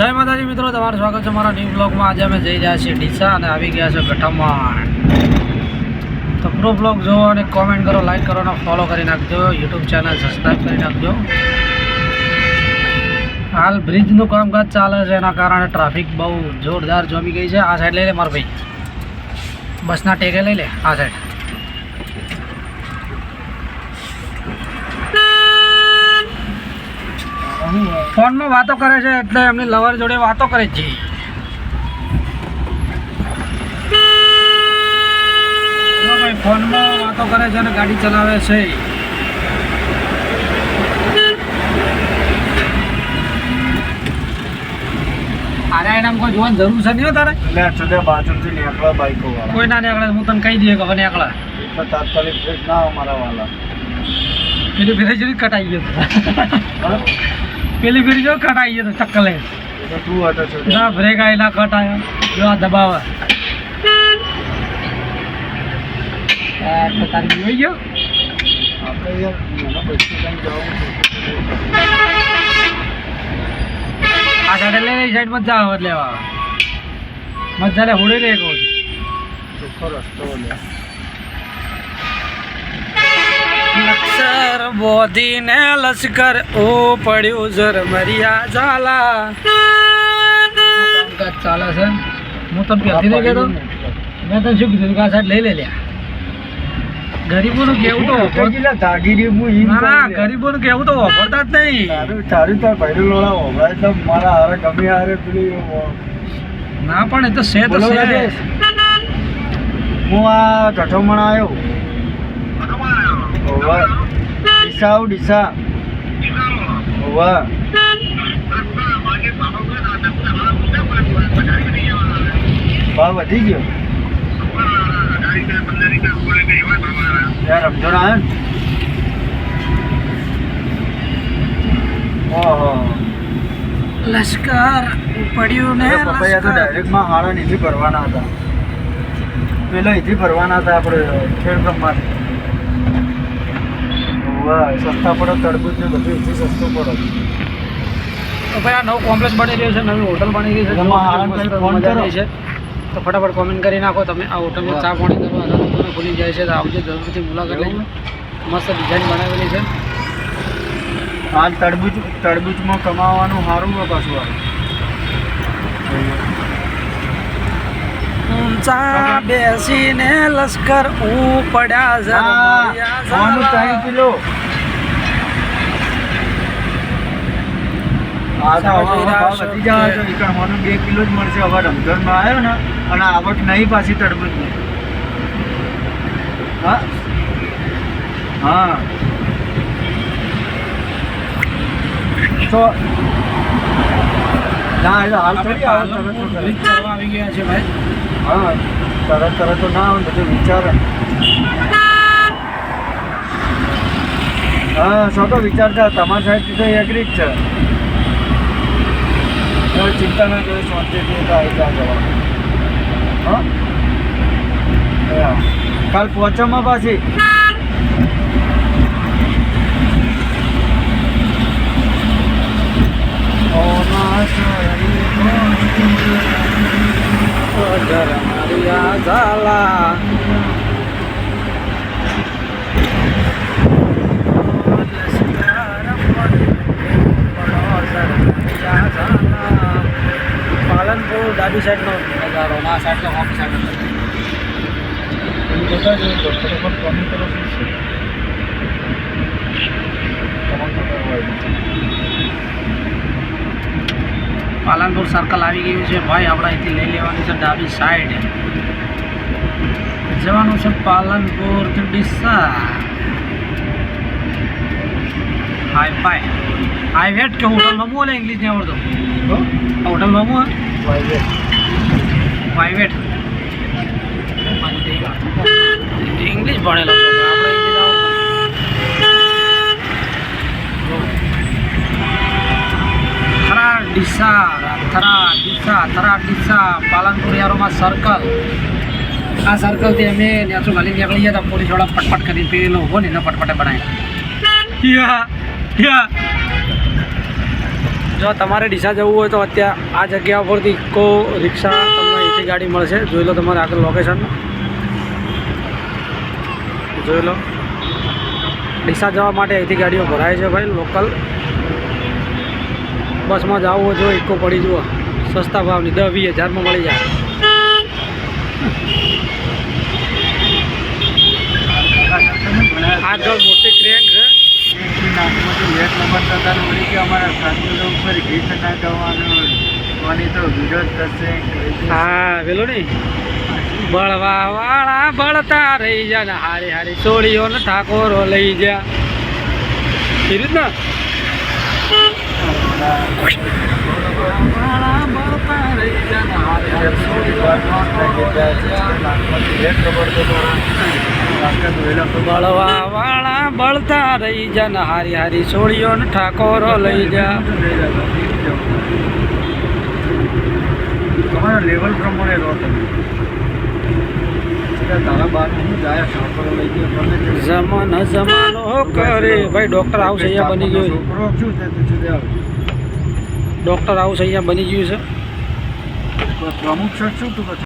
જય માતાજી મિત્રો, તમારું સ્વાગત છે મારા ન્યૂ બ્લોગમાં। આજે અમે જઈ રહ્યા છીએ ડીસા અને આવી ગયા છે ગઠામણ। તો પૂરો બ્લોગ જોવો અને કોમેન્ટ કરો, લાઈક કરો અને ફોલો કરી નાખજો। યુટ્યુબ ચેનલ સબસ્ક્રાઈબ કરી નાખજો। હાલ બ્રિજનું કામકાજ ચાલે છે, એના કારણે ટ્રાફિક બહુ જોરદાર જમી ગઈ છે। આ સાઈડ લઈ લે મારો ભાઈ, બસના ટેકે લઈ લે આ સાઈડ। ફોનમાં વાતો કરે છે એટલે એમની લવર જોડે વાતો કરે છે। ભાઈ ફોનમાં વાતો કરે છે અને ગાડી ચલાવે છે। અરે એનામ કોઈ જોવાની જરૂર છે નહીં તારે? બાજુથી નીકળવા બાઈકો વાળા કોઈ ના નીકળે, હું તને કહી દઈએ કે હવે નીકળે। તાત્કાલિક બ્રેક ના અમારા વાલા પેલી ફેરી જોઈ કટાઈ ગયો, પેલી ફેરી જો કટાઈ ગયો ચક્કર લઈને। તું હતો છો ના બ્રેક આવી ના કટાયો, જો આ દબાવે તો તારી જોઈ ગયો। આપણે યાર એના પૈસા કઈ જવું આ સાઈડ લઈ લે, સાઈડમાં જાવ એટલે લેવા મજા લે હોડી રે કહું ચોખ્ખો રસ્તો લે। લક્ષર બોધીને લશ્કર ઓ પડ્યું ઝરમરિયા ઝાલા। કામકાજ ચાલે છે। હું તને પહેરતી નહીં કહેતો, મેં તને શું કીધું કે આ સાઈડ લઈ લે લ્યા। ગરીબોનું કેવું તો ના, ગરીબોનું કેવું તો વાપરતા જ નહીં। તારું તાર ભૈરું લોડા વપરાય તો મારા હારે ગમે હારે પેલી ના પણ એ તો છે તો છે। હું આ ગઠોમણ આવ્યો ડીસા ડીસા ભાવ વધી ગયો યાર, રમઝોન આવ્યો ને। ઓહો લશ્કર પડ્યું ને પપૈયા તો ડાયરેક્ટમાં હાડા નીચે ભરવાના હતા, પેલા અહીંથી ભરવાના હતા આપણે ખેડબ્રહ્માથી। સસ્તા પડે તરબૂચ ને બધું એથી સસ્તું પડે। તો ભાઈ આ નવું કોમ્પ્લેક્સ બની રહ્યું છે, નવી હોટલ બની ગઈ છે, ફોન કરો છે તો ફટાફટ કોમેન્ટ કરી નાખો તમે। આ હોટલમાં ચા પાણી કરવા તમે ભૂલી જાય છે તો આવજો, જરૂરથી મુલાકાત લેજો। મસ્ત ડિઝાઇન બનાવેલી છે। હાલ તરબૂચમાં કમાવાનું સારું હોય પાછું આવે। ઊંચા બેસીને લશ્કર ઉપડ્યા 3 કિલો વધી જાય તો 2 કિલો જ મળશે। હવે રમઝાનમાં આવ્યો ને અને આવક નહીં પાછી તરબૂચની। હા હા તો ના એટલે હાલ થોડી આવી ગયા છે ભાઈ। હા તરત તો ના આવે, બધું વિચાર। હા શું તો વિચારતા તમારી સાઈડથી તો એગ્રી જ છે। કોઈ ચિંતા ના કરે, શાંતિથી તો આવી ત્યાં જવાનું। હા કાલ પહોંચવામાં પાછી ઝાલા પાલનપુર ડાબી સાઈડનો નજારો, આ સાઈડનો હોમ સાઈડ પાલનપુર સર્કલ આવી ગયું છે ભાઈ। આપણે અહીંથી લઈ લેવાની છે ડાબી સાઈડ, જવાનું છે પાલનપુર ટુ ડીસા। હાઈવેટ કે હોટલમાં હું ઓલે ઇંગ્લિશ નહીં આવડતું, હોટલમાં હું પ્રાઇવેટ ઇંગ્લિશ ભણેલો છો આપણે, ઇંગ્લિશ થરા ડીસા પાલનપુર યારોમાં સર્કલ। આ સર્કલથી અમે ન્યાસુ ગાલી નીકળી ગયા હતા, પોલીસ વાળા પટપટ કરી પેલો હો ને એને પટપટે બનાવી। જો તમારે ડીસા જવું હોય તો અત્યારે આ જગ્યા પરથી ઇકો રિક્ષા તમને અહીંથી ગાડી મળશે. જોઈ લો તમારે આગળ લોકેશન જોઈ લો. ડીસા જવા માટે અહીંથી ગાડીઓ ભરાય છે ભાઈ. લોકલ બસમાં જવું હોય જો ઇકો પડી જુઓ સસ્તા ભાવની 10-20 હજારમાં મળી જાય. આગળ મોટી ક્રેન્ક છે. એક નંબર થતા વળી કે અમારા સાધનો ઉપર ગીત ના ગાવાનું કોની તો વિરોધ થશે. હા પેલું નહીં બળવા વાળા બળતા રહી જા ને હારી હારી ચોળીઓ ને ઠાકોરો લઈ જા એ રીતના વાળા બળતા રહી જા ને હારી હારી ચોળીઓ બળવા વાળા બળતા રહી જા ને હારી હારી ચોળીઓ ને ઠાકોરો લઈ જા. તમારા લેવલ પ્રમાણે રહો તમે. તારા બાર હું જાય ઠાકોરો લઈ ગયો તમે જમાનો જમાનો કરે ભાઈ. ડૉક્ટર હાઉસ અહીંયા બની ગયું છે. છોકરો શું છે તું સુધી આવે ડૉક્ટર હાઉસ અહીંયા બની ગયું છે. પ્રમુખ સર શું તું